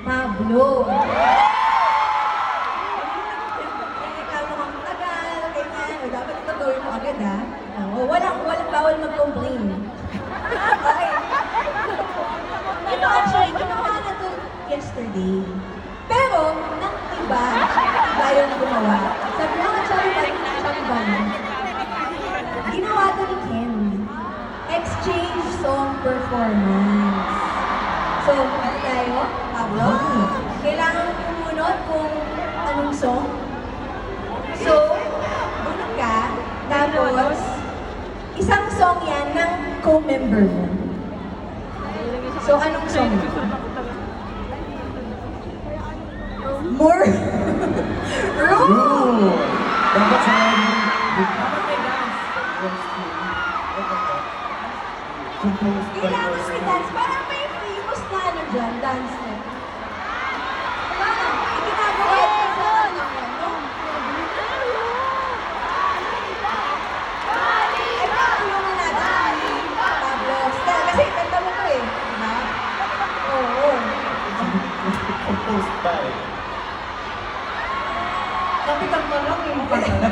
Pablo. Ikaw mukhang tagal, ganyan. O, dapat ito gawin mo agad, ha? O, walang bawal mag-complain. Okay. Ito actually, ginawa na to yesterday. Pero, nang iba yung gumawa. Sabi nga, Chariban, ginawa to ni Ken. Exchange song performance. So, ano tayo? Pablo? Kailangan mo pumunod kung anong song. So, bunod ka, tapos, isang song yan ng co-member mo. So, anong song? More? Room! Dapat sa Kailangan may dance. Parang may famous na ano dyan, dance na. Parang iginagawa din sa ano, no? Ay, tulungan natin si Pablo. Kasi kanta mo to eh. Diba? Oo. composed by. Kapitan mo lang yung kanta.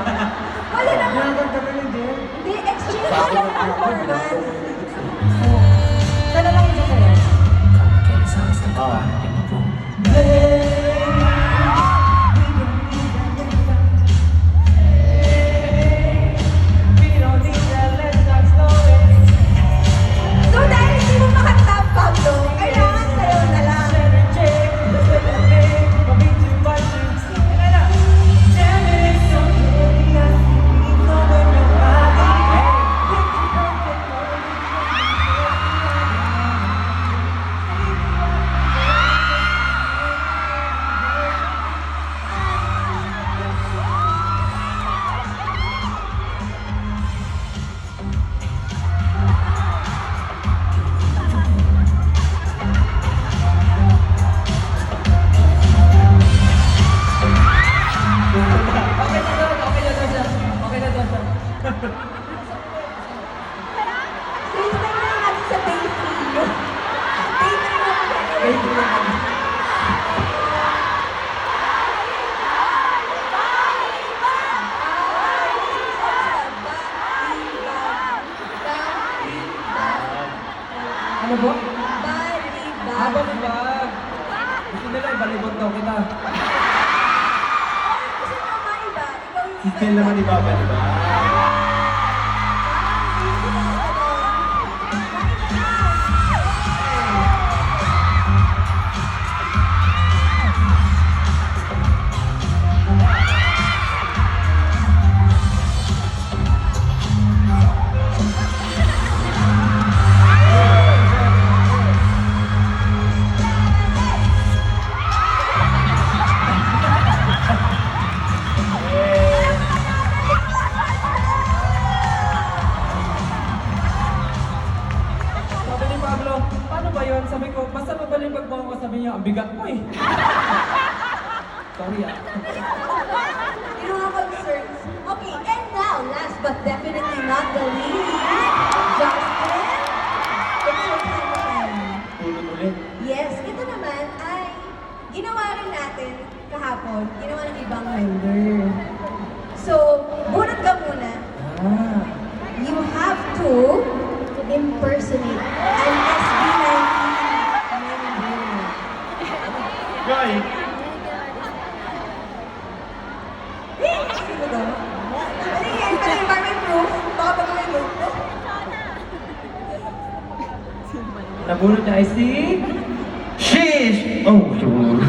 Wala naman. Ginaganta ka rin din. Hindi, exchange lang performance. Sana lang yung sasaya. Ah. So dahil hindi mo makanta, Pablo, kailangan sa'yo na lang. Stay na natin sa day 3. Day 3 na Ano po? Balibag. Habang bag. Gusto nila ibalibot daw kita. Kasi naman iba, ikaw yung Si Ken naman ni Baba, di ba? Sabi ni Pablo, paano ba yun? Sabi ko, basta mabalibag mo ako, sabi niya, ang bigat mo eh. Sorry ah. Yung mga concerns. Okay, and now, last but definitely not the least, Justin. Ito yung time mo tayo. Tulog ulit. Yes, ito naman ay ginawa rin natin kahapon, ginawa ng ibang member. So, bunot ka muna. Ah. You have to impersonate an SB19 member. Guy! Sino daw? Ano yan? Ano yung may proof? Baka pag may proof. Nabunod niya ay si... Sheesh! Oh, sure.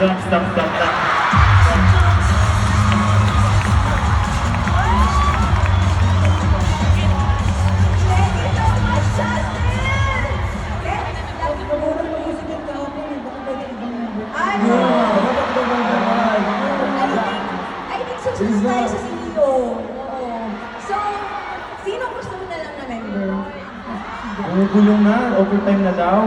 Stop. Thank you so much, Justin! Nabunod mo yung sikat kahapon eh. Baka pwede ibang number. Ano? I think susunod tayo sa CEO. Oo. So, Bubulong na, overtime na daw.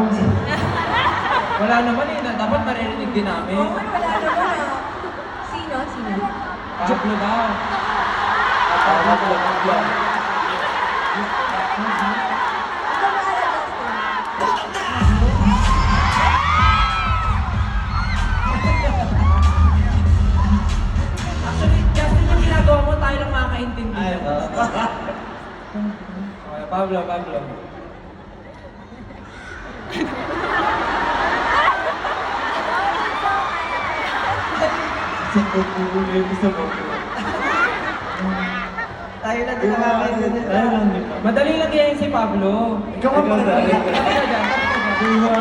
Wala naman eh, dapat maririnig din namin. Oo, wala naman ah. Sino? Sino? Pablo daw. Pablo. Ikaw na ala, Justin. Actually, Justin, yung ginagawa mo, tayo lang makakaintindi. Ay, Okay, Pablo. Bubulong gusto mo. Tayo na din nakakaintindi. Tayo lang din. Madali lang yan si Pablo. Ikaw ang Tabi pagdali. ka dyan. Diba?